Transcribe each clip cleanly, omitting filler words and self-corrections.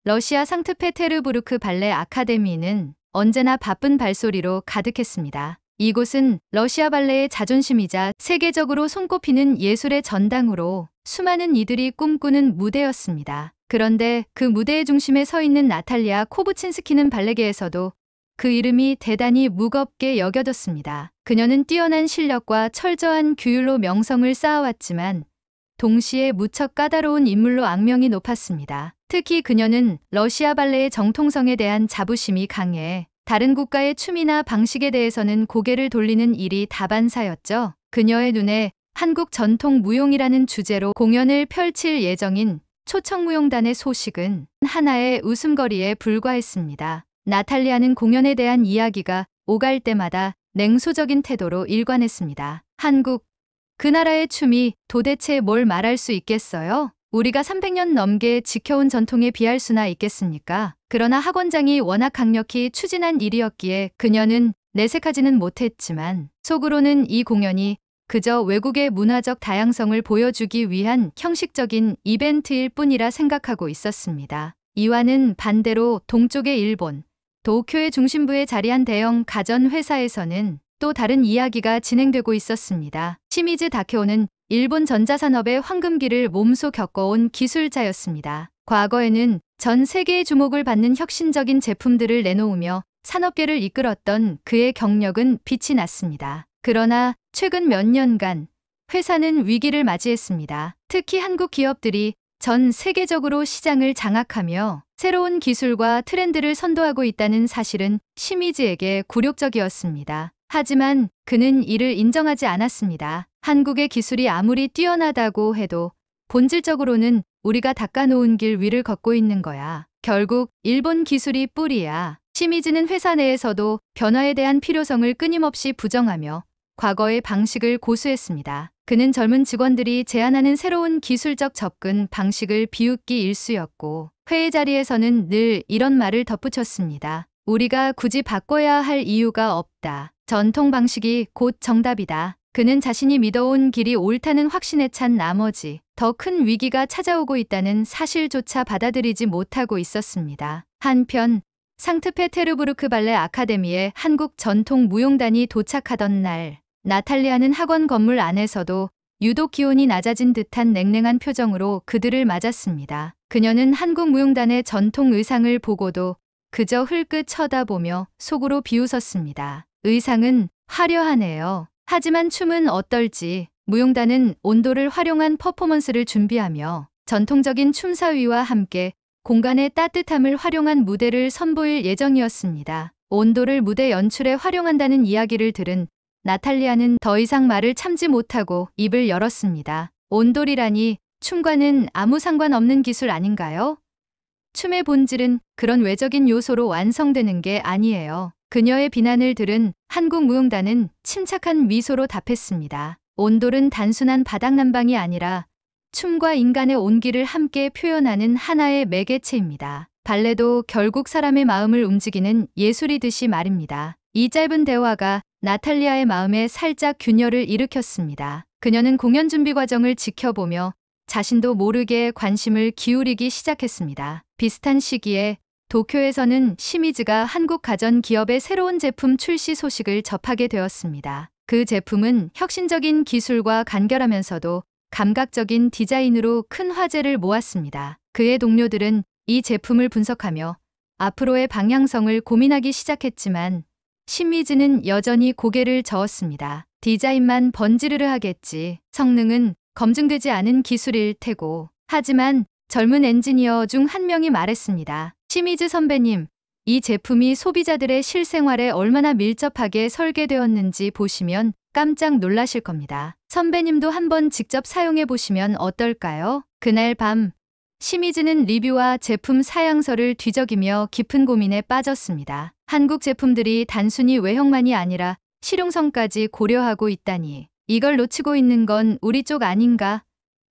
러시아 상트페테르부르크 발레 아카데미는 언제나 바쁜 발소리로 가득했습니다. 이곳은 러시아 발레의 자존심이자 세계적으로 손꼽히는 예술의 전당으로 수많은 이들이 꿈꾸는 무대였습니다. 그런데 그 무대의 중심에 서 있는 나탈리아 코브친스키는 발레계에서도 그 이름이 대단히 무겁게 여겨졌습니다. 그녀는 뛰어난 실력과 철저한 규율로 명성을 쌓아왔지만 동시에 무척 까다로운 인물로 악명이 높았습니다. 특히 그녀는 러시아 발레의 정통성에 대한 자부심이 강해 다른 국가의 춤이나 방식에 대해서는 고개를 돌리는 일이 다반사였죠. 그녀의 눈에 한국 전통 무용이라는 주제로 공연을 펼칠 예정인 초청무용단의 소식은 하나의 웃음거리에 불과했습니다. 나탈리아는 공연에 대한 이야기가 오갈 때마다 냉소적인 태도로 일관했습니다. 한국, 그 나라의 춤이 도대체 뭘 말할 수 있겠어요? 우리가 300년 넘게 지켜온 전통에 비할 수나 있겠습니까? 그러나 학원장이 워낙 강력히 추진한 일이었기에 그녀는 내색하지는 못했지만 속으로는 이 공연이 그저 외국의 문화적 다양성을 보여주기 위한 형식적인 이벤트일 뿐이라 생각하고 있었습니다. 이와는 반대로 동쪽의 일본, 도쿄의 중심부에 자리한 대형 가전 회사에서는 또 다른 이야기가 진행되고 있었습니다. 시미즈 다케오는 일본 전자산업의 황금기를 몸소 겪어온 기술자였습니다. 과거에는 전 세계의 주목을 받는 혁신적인 제품들을 내놓으며 산업계를 이끌었던 그의 경력은 빛이 났습니다. 그러나 최근 몇 년간 회사는 위기를 맞이했습니다. 특히 한국 기업들이 전 세계적으로 시장을 장악하며 새로운 기술과 트렌드를 선도하고 있다는 사실은 시미즈에게 굴욕적이었습니다. 하지만 그는 이를 인정하지 않았습니다. 한국의 기술이 아무리 뛰어나다고 해도 본질적으로는 우리가 닦아놓은 길 위를 걷고 있는 거야. 결국 일본 기술이 뿌리야. 시미즈는 회사 내에서도 변화에 대한 필요성을 끊임없이 부정하며 과거의 방식을 고수했습니다. 그는 젊은 직원들이 제안하는 새로운 기술적 접근 방식을 비웃기 일쑤였고 회의 자리에서는 늘 이런 말을 덧붙였습니다. 우리가 굳이 바꿔야 할 이유가 없다. 전통 방식이 곧 정답이다. 그는 자신이 믿어온 길이 옳다는 확신에 찬 나머지 더 큰 위기가 찾아오고 있다는 사실조차 받아들이지 못하고 있었습니다. 한편 상트페테르부르크 발레 아카데미에 한국 전통 무용단이 도착하던 날 나탈리아는 학원 건물 안에서도 유독 기온이 낮아진 듯한 냉랭한 표정으로 그들을 맞았습니다. 그녀는 한국 무용단의 전통 의상을 보고도 그저 흘끗 쳐다보며 속으로 비웃었습니다. 의상은 화려하네요. 하지만 춤은 어떨지. 무용단은 온도를 활용한 퍼포먼스를 준비하며 전통적인 춤사위와 함께 공간의 따뜻함을 활용한 무대를 선보일 예정이었습니다. 온도를 무대 연출에 활용한다는 이야기를 들은 나탈리아는 더 이상 말을 참지 못하고 입을 열었습니다. 온돌이라니 춤과는 아무 상관없는 기술 아닌가요? 춤의 본질은 그런 외적인 요소로 완성되는 게 아니에요. 그녀의 비난을 들은 한국무용단은 침착한 미소로 답했습니다. 온돌은 단순한 바닥난방이 아니라 춤과 인간의 온기를 함께 표현하는 하나의 매개체입니다. 발레도 결국 사람의 마음을 움직이는 예술이듯이 말입니다. 이 짧은 대화가 나탈리아의 마음에 살짝 균열을 일으켰습니다. 그녀는 공연 준비 과정을 지켜보며 자신도 모르게 관심을 기울이기 시작했습니다. 비슷한 시기에 도쿄에서는 시미즈가 한국 가전 기업의 새로운 제품 출시 소식을 접하게 되었습니다. 그 제품은 혁신적인 기술과 간결하면서도 감각적인 디자인으로 큰 화제를 모았습니다. 그의 동료들은 이 제품을 분석하며 앞으로의 방향성을 고민하기 시작했지만 시미즈는 여전히 고개를 저었습니다. 디자인만 번지르르 하겠지. 성능은 검증되지 않은 기술일 테고. 하지만 젊은 엔지니어 중 한 명이 말했습니다. 시미즈 선배님, 이 제품이 소비자들의 실생활에 얼마나 밀접하게 설계되었는지 보시면 깜짝 놀라실 겁니다. 선배님도 한번 직접 사용해 보시면 어떨까요? 그날 밤 시미즈는 리뷰와 제품 사양서를 뒤적이며 깊은 고민에 빠졌습니다. 한국 제품들이 단순히 외형만이 아니라 실용성까지 고려하고 있다니. 이걸 놓치고 있는 건 우리 쪽 아닌가?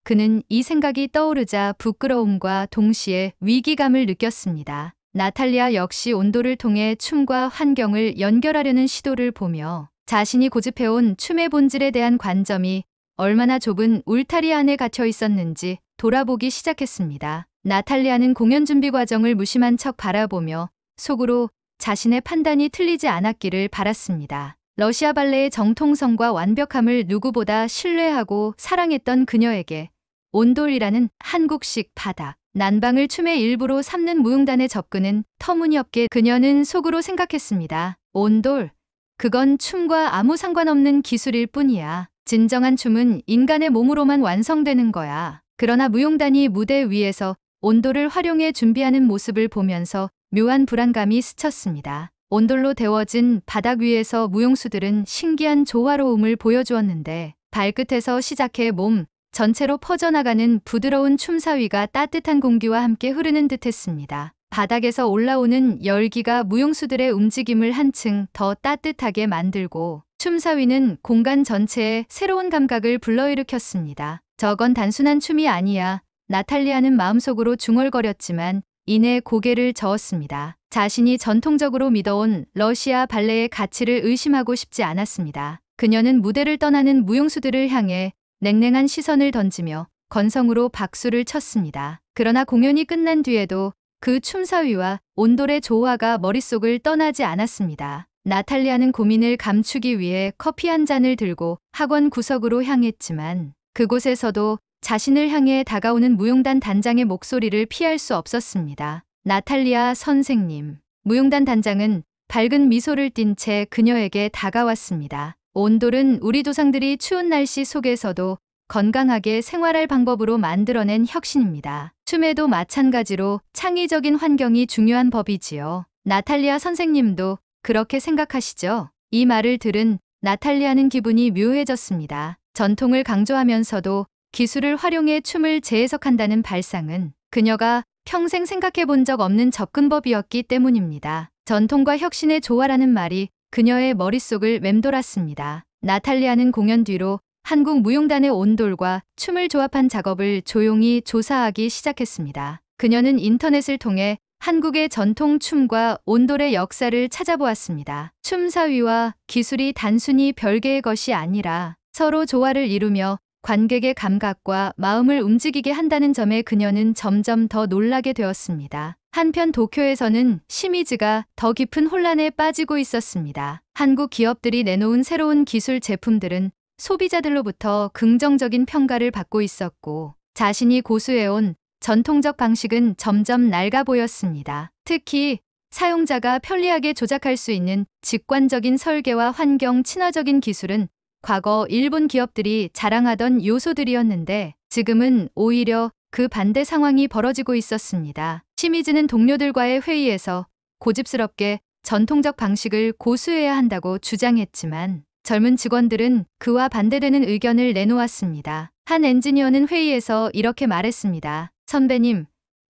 그는 이 생각이 떠오르자 부끄러움과 동시에 위기감을 느꼈습니다. 나탈리아 역시 온도를 통해 춤과 환경을 연결하려는 시도를 보며 자신이 고집해온 춤의 본질에 대한 관점이 얼마나 좁은 울타리 안에 갇혀 있었는지 돌아보기 시작했습니다. 나탈리아는 공연 준비 과정을 무심한 척 바라보며 속으로 자신의 판단이 틀리지 않았기를 바랐습니다. 러시아 발레의 정통성과 완벽함을 누구보다 신뢰하고 사랑했던 그녀에게 온돌이라는 한국식 바닥, 난방을 춤의 일부로 삼는 무용단의 접근은 터무니없게 그녀는 속으로 생각했습니다. 온돌, 그건 춤과 아무 상관없는 기술일 뿐이야. 진정한 춤은 인간의 몸으로만 완성되는 거야. 그러나 무용단이 무대 위에서 온돌을 활용해 준비하는 모습을 보면서 묘한 불안감이 스쳤습니다. 온돌로 데워진 바닥 위에서 무용수들은 신기한 조화로움을 보여주었는데 발끝에서 시작해 몸 전체로 퍼져나가는 부드러운 춤사위가 따뜻한 공기와 함께 흐르는 듯했습니다. 바닥에서 올라오는 열기가 무용수들의 움직임을 한층 더 따뜻하게 만들고 춤사위는 공간 전체에 새로운 감각을 불러일으켰습니다. 저건 단순한 춤이 아니야. 나탈리아는 마음속으로 중얼거렸지만 이내 고개를 저었습니다. 자신이 전통적으로 믿어온 러시아 발레의 가치를 의심하고 싶지 않았습니다. 그녀는 무대를 떠나는 무용수들을 향해 냉랭한 시선을 던지며 건성으로 박수를 쳤습니다. 그러나 공연이 끝난 뒤에도 그 춤사위와 온돌의 조화가 머릿속을 떠나지 않았습니다. 나탈리아는 고민을 감추기 위해 커피 한 잔을 들고 학원 구석으로 향했지만 그곳에서도 자신을 향해 다가오는 무용단 단장의 목소리를 피할 수 없었습니다. 나탈리아 선생님. 무용단 단장은 밝은 미소를 띤 채 그녀에게 다가왔습니다. 온돌은 우리 조상들이 추운 날씨 속에서도 건강하게 생활할 방법으로 만들어낸 혁신입니다. 춤에도 마찬가지로 창의적인 환경이 중요한 법이지요. 나탈리아 선생님도 그렇게 생각하시죠? 이 말을 들은 나탈리아는 기분이 묘해졌습니다. 전통을 강조하면서도 기술을 활용해 춤을 재해석한다는 발상은 그녀가 평생 생각해 본 적 없는 접근법이었기 때문입니다. 전통과 혁신의 조화라는 말이 그녀의 머릿속을 맴돌았습니다. 나탈리아는 공연 뒤로 한국 무용단의 온돌과 춤을 조합한 작업을 조용히 조사하기 시작했습니다. 그녀는 인터넷을 통해 한국의 전통 춤과 온돌의 역사를 찾아보았습니다. 춤사위와 기술이 단순히 별개의 것이 아니라 서로 조화를 이루며 관객의 감각과 마음을 움직이게 한다는 점에 그녀는 점점 더 놀라게 되었습니다. 한편 도쿄에서는 시미즈가 더 깊은 혼란에 빠지고 있었습니다. 한국 기업들이 내놓은 새로운 기술 제품들은 소비자들로부터 긍정적인 평가를 받고 있었고 자신이 고수해온 전통적 방식은 점점 낡아 보였습니다. 특히 사용자가 편리하게 조작할 수 있는 직관적인 설계와 환경 친화적인 기술은 과거 일본 기업들이 자랑하던 요소들이었는데 지금은 오히려 그 반대 상황이 벌어지고 있었습니다. 시미즈는 동료들과의 회의에서 고집스럽게 전통적 방식을 고수해야 한다고 주장했지만 젊은 직원들은 그와 반대되는 의견을 내놓았습니다. 한 엔지니어는 회의에서 이렇게 말했습니다. 선배님,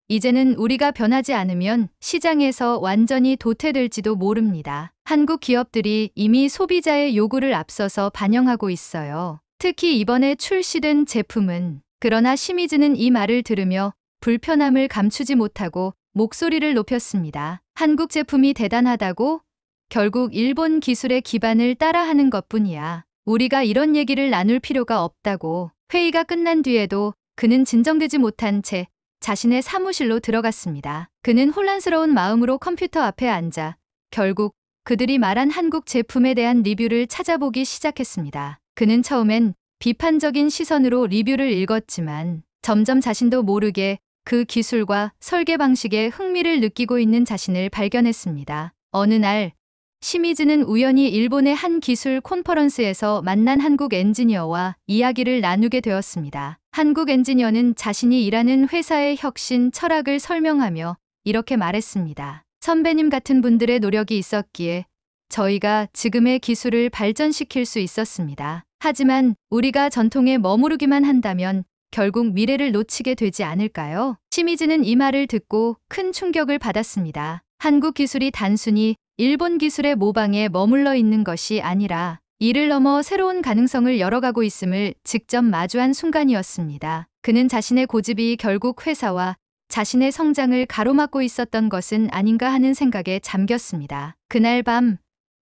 이제는 우리가 변하지 않으면 시장에서 완전히 도태될지도 모릅니다. 한국 기업들이 이미 소비자의 요구를 앞서서 반영하고 있어요. 특히 이번에 출시된 제품은 그러나 시미즈는 이 말을 들으며 불편함을 감추지 못하고 목소리를 높였습니다. 한국 제품이 대단하다고? 결국 일본 기술의 기반을 따라하는 것뿐이야. 우리가 이런 얘기를 나눌 필요가 없다고. 회의가 끝난 뒤에도 그는 진정되지 못한 채 자신의 사무실로 들어갔습니다. 그는 혼란스러운 마음으로 컴퓨터 앞에 앉아 결국 그들이 말한 한국 제품에 대한 리뷰를 찾아보기 시작했습니다. 그는 처음엔 비판적인 시선으로 리뷰를 읽었지만 점점 자신도 모르게 그 기술과 설계 방식에 흥미를 느끼고 있는 자신을 발견했습니다. 어느 날 시미즈는 우연히 일본의 한 기술 콘퍼런스에서 만난 한국 엔지니어와 이야기를 나누게 되었습니다. 한국 엔지니어는 자신이 일하는 회사의 혁신 철학을 설명하며 이렇게 말했습니다. 선배님 같은 분들의 노력이 있었기에 저희가 지금의 기술을 발전시킬 수 있었습니다. 하지만 우리가 전통에 머무르기만 한다면 결국 미래를 놓치게 되지 않을까요? 시미즈는 이 말을 듣고 큰 충격을 받았습니다. 한국 기술이 단순히 일본 기술의 모방에 머물러 있는 것이 아니라 이를 넘어 새로운 가능성을 열어가고 있음을 직접 마주한 순간이었습니다. 그는 자신의 고집이 결국 회사와 자신의 성장을 가로막고 있었던 것은 아닌가 하는 생각에 잠겼습니다. 그날 밤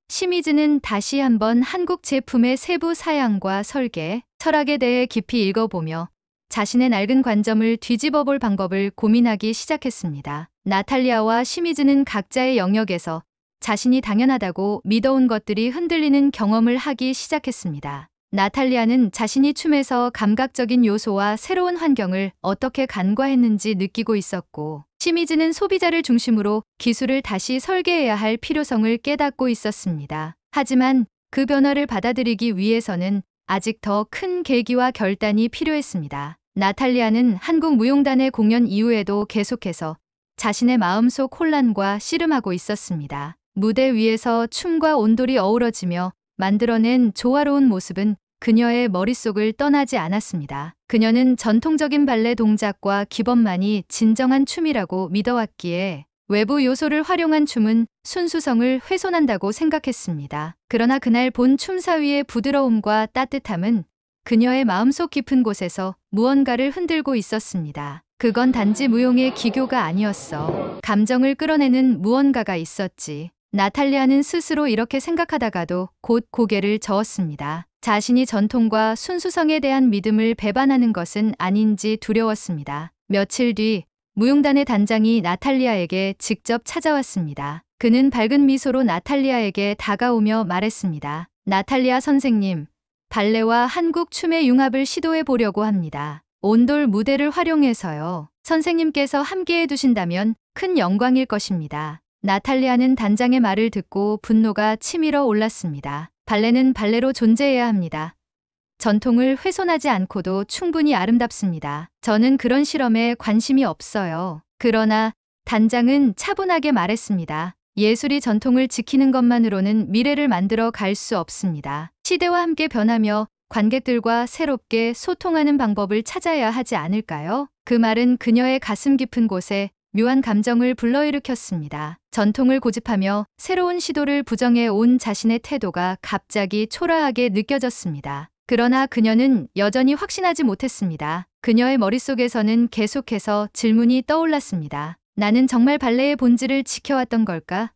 시미즈는 다시 한번 한국 제품의 세부 사양과 설계, 철학에 대해 깊이 읽어보며 자신의 낡은 관점을 뒤집어 볼 방법을 고민하기 시작했습니다. 나탈리아와 시미즈는 각자의 영역에서 자신이 당연하다고 믿어온 것들이 흔들리는 경험을 하기 시작했습니다. 나탈리아는 자신이 춤에서 감각적인 요소와 새로운 환경을 어떻게 간과했는지 느끼고 있었고, 시미즈는 소비자를 중심으로 기술을 다시 설계해야 할 필요성을 깨닫고 있었습니다. 하지만 그 변화를 받아들이기 위해서는 아직 더 큰 계기와 결단이 필요했습니다. 나탈리아는 한국무용단의 공연 이후에도 계속해서 자신의 마음속 혼란과 씨름하고 있었습니다. 무대 위에서 춤과 온돌이 어우러지며 만들어낸 조화로운 모습은 그녀의 머릿속을 떠나지 않았습니다. 그녀는 전통적인 발레 동작과 기법만이 진정한 춤이라고 믿어왔기에 외부 요소를 활용한 춤은 순수성을 훼손한다고 생각했습니다. 그러나 그날 본 춤사위의 부드러움과 따뜻함은 그녀의 마음속 깊은 곳에서 무언가를 흔들고 있었습니다. 그건 단지 무용의 기교가 아니었어. 감정을 끌어내는 무언가가 있었지. 나탈리아는 스스로 이렇게 생각하다가도 곧 고개를 저었습니다. 자신이 전통과 순수성에 대한 믿음을 배반하는 것은 아닌지 두려웠습니다. 며칠 뒤 무용단의 단장이 나탈리아에게 직접 찾아왔습니다. 그는 밝은 미소로 나탈리아에게 다가오며 말했습니다. 나탈리아 선생님, 발레와 한국 춤의 융합을 시도해 보려고 합니다. 온돌 무대를 활용해서요. 선생님께서 함께해 두신다면 큰 영광일 것입니다. 나탈리아는 단장의 말을 듣고 분노가 치밀어 올랐습니다. 발레는 발레로 존재해야 합니다. 전통을 훼손하지 않고도 충분히 아름답습니다. 저는 그런 실험에 관심이 없어요. 그러나 단장은 차분하게 말했습니다. 예술이 전통을 지키는 것만으로는 미래를 만들어 갈 수 없습니다. 시대와 함께 변하며 관객들과 새롭게 소통하는 방법을 찾아야 하지 않을까요? 그 말은 그녀의 가슴 깊은 곳에 묘한 감정을 불러일으켰습니다. 전통을 고집하며 새로운 시도를 부정해 온 자신의 태도가 갑자기 초라하게 느껴졌습니다. 그러나 그녀는 여전히 확신하지 못했습니다. 그녀의 머릿속에서는 계속해서 질문이 떠올랐습니다. 나는 정말 발레의 본질을 지켜왔던 걸까?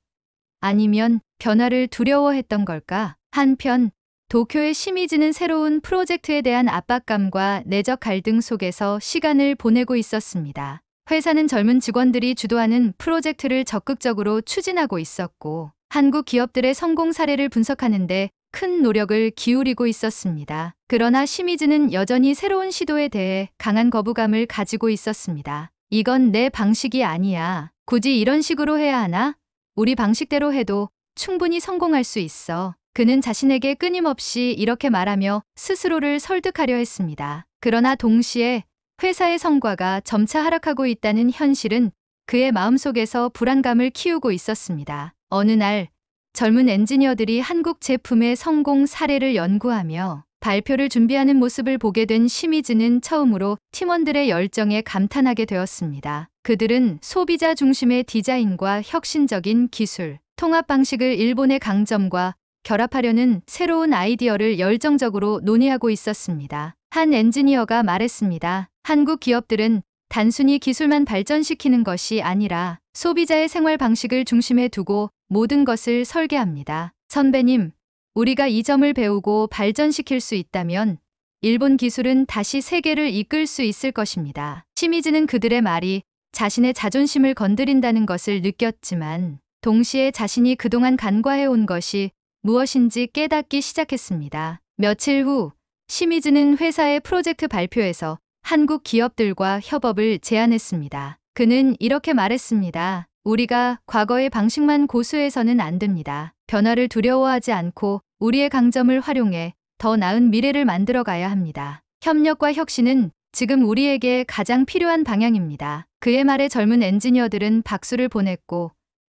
아니면 변화를 두려워했던 걸까? 한편 도쿄의 시미즈는 새로운 프로젝트에 대한 압박감과 내적 갈등 속에서 시간을 보내고 있었습니다. 회사는 젊은 직원들이 주도하는 프로젝트를 적극적으로 추진하고 있었고, 한국 기업들의 성공 사례를 분석하는데 큰 노력을 기울이고 있었습니다. 그러나 시미즈는 여전히 새로운 시도에 대해 강한 거부감을 가지고 있었습니다. 이건 내 방식이 아니야. 굳이 이런 식으로 해야 하나? 우리 방식대로 해도 충분히 성공할 수 있어. 그는 자신에게 끊임없이 이렇게 말하며 스스로를 설득하려 했습니다. 그러나 동시에 회사의 성과가 점차 하락하고 있다는 현실은 그의 마음속에서 불안감을 키우고 있었습니다. 어느 날 젊은 엔지니어들이 한국 제품의 성공 사례를 연구하며 발표를 준비하는 모습을 보게 된 시미즈는 처음으로 팀원들의 열정에 감탄하게 되었습니다. 그들은 소비자 중심의 디자인과 혁신적인 기술, 통합 방식을 일본의 강점과 결합하려는 새로운 아이디어를 열정적으로 논의하고 있었습니다. 한 엔지니어가 말했습니다. 한국 기업들은 단순히 기술만 발전시키는 것이 아니라 소비자의 생활 방식을 중심에 두고 모든 것을 설계합니다. 선배님, 우리가 이 점을 배우고 발전시킬 수 있다면 일본 기술은 다시 세계를 이끌 수 있을 것입니다. 시미즈는 그들의 말이 자신의 자존심을 건드린다는 것을 느꼈지만 동시에 자신이 그동안 간과해온 것이 무엇인지 깨닫기 시작했습니다. 며칠 후 시미즈는 회사의 프로젝트 발표에서 한국 기업들과 협업을 제안했습니다. 그는 이렇게 말했습니다. 우리가 과거의 방식만 고수해서는 안 됩니다. 변화를 두려워하지 않고 우리의 강점을 활용해 더 나은 미래를 만들어가야 합니다. 협력과 혁신은 지금 우리에게 가장 필요한 방향입니다. 그의 말에 젊은 엔지니어들은 박수를 보냈고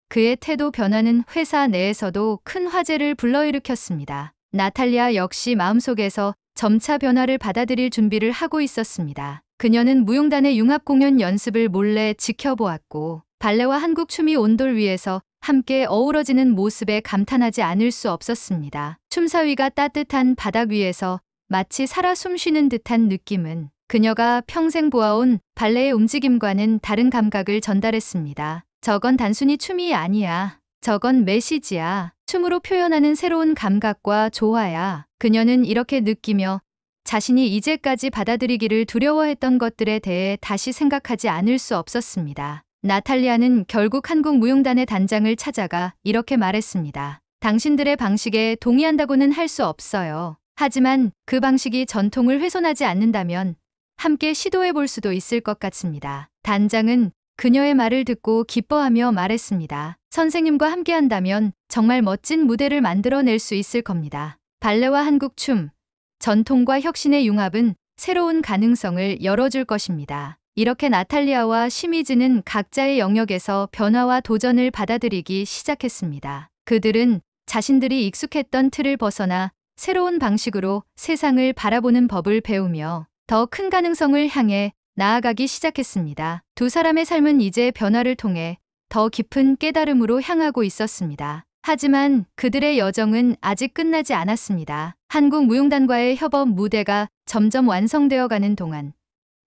그의 태도 변화는 회사 내에서도 큰 화제를 불러일으켰습니다. 나탈리아 역시 마음속에서 점차 변화를 받아들일 준비를 하고 있었습니다. 그녀는 무용단의 융합 공연 연습을 몰래 지켜보았고 발레와 한국 춤이 온돌 위에서 함께 어우러지는 모습에 감탄하지 않을 수 없었습니다. 춤사위가 따뜻한 바닥 위에서 마치 살아 숨쉬는 듯한 느낌은 그녀가 평생 보아온 발레의 움직임과는 다른 감각을 전달했습니다. 저건 단순히 춤이 아니야. 저건 메시지야. 춤으로 표현하는 새로운 감각과 조화야. 그녀는 이렇게 느끼며 자신이 이제까지 받아들이기를 두려워했던 것들에 대해 다시 생각하지 않을 수 없었습니다. 나탈리아는 결국 한국무용단의 단장을 찾아가 이렇게 말했습니다. 당신들의 방식에 동의한다고는 할 수 없어요. 하지만 그 방식이 전통을 훼손하지 않는다면 함께 시도해 볼 수도 있을 것 같습니다. 단장은 그녀의 말을 듣고 기뻐하며 말했습니다. 선생님과 함께 한다면 정말 멋진 무대를 만들어낼 수 있을 겁니다. 발레와 한국 춤, 전통과 혁신의 융합은 새로운 가능성을 열어줄 것입니다. 이렇게 나탈리아와 시미즈는 각자의 영역에서 변화와 도전을 받아들이기 시작했습니다. 그들은 자신들이 익숙했던 틀을 벗어나 새로운 방식으로 세상을 바라보는 법을 배우며 더 큰 가능성을 향해 나아가기 시작했습니다. 두 사람의 삶은 이제 변화를 통해 더 깊은 깨달음으로 향하고 있었습니다. 하지만 그들의 여정은 아직 끝나지 않았습니다. 한국무용단과의 협업 무대가 점점 완성되어 가는 동안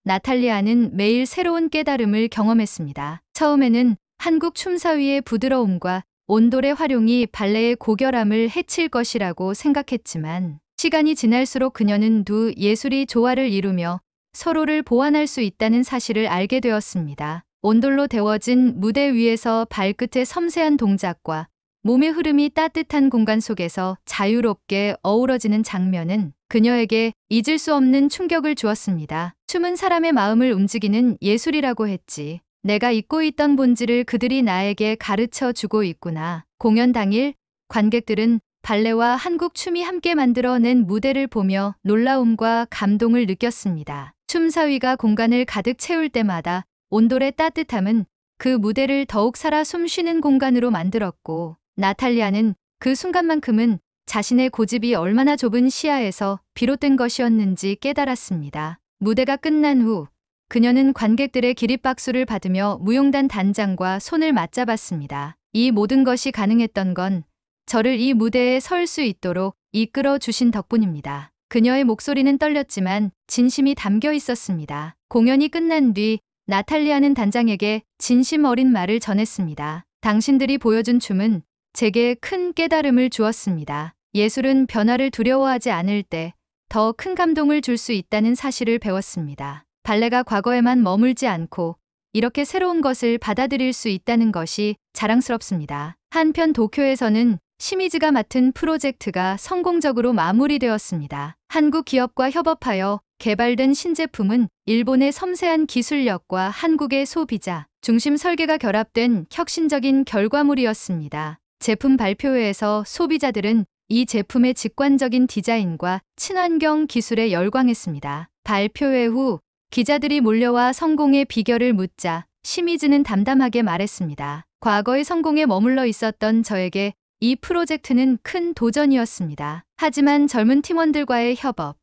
나탈리아는 매일 새로운 깨달음을 경험했습니다. 처음에는 한국 춤사위의 부드러움과 온돌의 활용이 발레의 고결함을 해칠 것이라고 생각했지만 시간이 지날수록 그녀는 두 예술이 조화를 이루며 서로를 보완할 수 있다는 사실을 알게 되었습니다. 온돌로 데워진 무대 위에서 발끝의 섬세한 동작과 몸의 흐름이 따뜻한 공간 속에서 자유롭게 어우러지는 장면은 그녀에게 잊을 수 없는 충격을 주었습니다. 춤은 사람의 마음을 움직이는 예술이라고 했지. 내가 잊고 있던 본질을 그들이 나에게 가르쳐 주고 있구나. 공연 당일 관객들은 발레와 한국 춤이 함께 만들어낸 무대를 보며 놀라움과 감동을 느꼈습니다. 춤사위가 공간을 가득 채울 때마다 온돌의 따뜻함은 그 무대를 더욱 살아 숨쉬는 공간으로 만들었고 나탈리아는 그 순간만큼은 자신의 고집이 얼마나 좁은 시야에서 비롯된 것이었는지 깨달았습니다. 무대가 끝난 후 그녀는 관객들의 기립박수를 받으며 무용단 단장과 손을 맞잡았습니다. 이 모든 것이 가능했던 건 저를 이 무대에 설 수 있도록 이끌어 주신 덕분입니다. 그녀의 목소리는 떨렸지만 진심이 담겨 있었습니다. 공연이 끝난 뒤 나탈리아는 단장에게 진심 어린 말을 전했습니다. 당신들이 보여준 춤은 제게 큰 깨달음을 주었습니다. 예술은 변화를 두려워하지 않을 때 더 큰 감동을 줄 수 있다는 사실을 배웠습니다. 발레가 과거에만 머물지 않고 이렇게 새로운 것을 받아들일 수 있다는 것이 자랑스럽습니다. 한편 도쿄에서는 시미즈가 맡은 프로젝트가 성공적으로 마무리되었습니다. 한국 기업과 협업하여 개발된 신제품은 일본의 섬세한 기술력과 한국의 소비자 중심 설계가 결합된 혁신적인 결과물이었습니다. 제품 발표회에서 소비자들은 이 제품의 직관적인 디자인과 친환경 기술에 열광했습니다. 발표회 후 기자들이 몰려와 성공의 비결을 묻자 시미즈는 담담하게 말했습니다. 과거의 성공에 머물러 있었던 저에게 이 프로젝트는 큰 도전이었습니다. 하지만 젊은 팀원들과의 협업,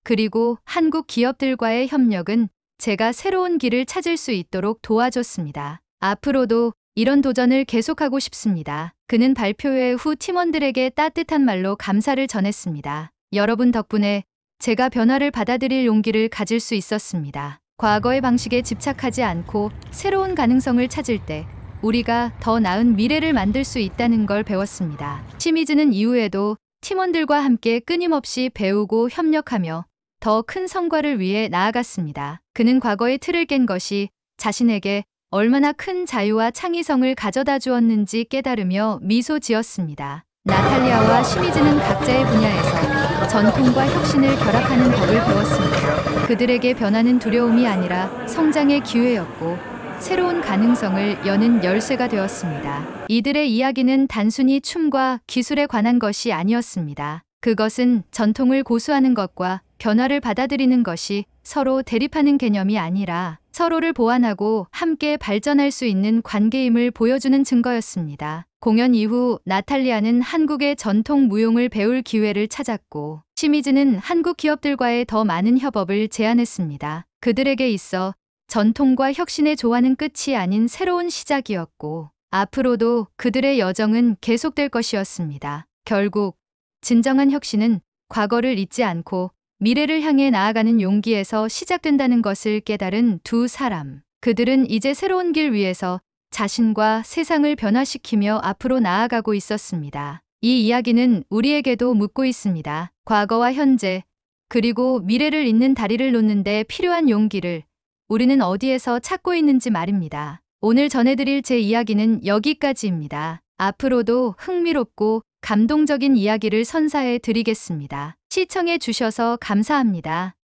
그리고 한국 기업들과의 협력은 제가 새로운 길을 찾을 수 있도록 도와줬습니다. 앞으로도 이런 도전을 계속하고 싶습니다. 그는 발표회 후 팀원들에게 따뜻한 말로 감사를 전했습니다. 여러분 덕분에 제가 변화를 받아들일 용기를 가질 수 있었습니다. 과거의 방식에 집착하지 않고 새로운 가능성을 찾을 때 우리가 더 나은 미래를 만들 수 있다는 걸 배웠습니다. 시미즈는 이후에도 팀원들과 함께 끊임없이 배우고 협력하며 더 큰 성과를 위해 나아갔습니다. 그는 과거의 틀을 깬 것이 자신에게 얼마나 큰 자유와 창의성을 가져다 주었는지 깨달으며 미소 지었습니다. 나탈리아와 시미즈는 각자의 분야에서 전통과 혁신을 결합하는 법을 배웠습니다. 그들에게 변화는 두려움이 아니라 성장의 기회였고 새로운 가능성을 여는 열쇠가 되었습니다. 이들의 이야기는 단순히 춤과 기술에 관한 것이 아니었습니다. 그것은 전통을 고수하는 것과 변화를 받아들이는 것이 서로 대립하는 개념이 아니라 서로를 보완하고 함께 발전할 수 있는 관계임을 보여주는 증거였습니다. 공연 이후 나탈리아는 한국의 전통 무용을 배울 기회를 찾았고 시미즈는 한국 기업들과의 더 많은 협업을 제안했습니다. 그들에게 있어 전통과 혁신의 조화는 끝이 아닌 새로운 시작이었고 앞으로도 그들의 여정은 계속될 것이었습니다. 결국 진정한 혁신은 과거를 잊지 않고 미래를 향해 나아가는 용기에서 시작된다는 것을 깨달은 두 사람. 그들은 이제 새로운 길 위에서 자신과 세상을 변화시키며 앞으로 나아가고 있었습니다. 이 이야기는 우리에게도 묻고 있습니다. 과거와 현재, 그리고 미래를 잇는 다리를 놓는데 필요한 용기를 우리는 어디에서 찾고 있는지 말입니다. 오늘 전해드릴 제 이야기는 여기까지입니다. 앞으로도 흥미롭고 감동적인 이야기를 선사해 드리겠습니다. 시청해 주셔서 감사합니다.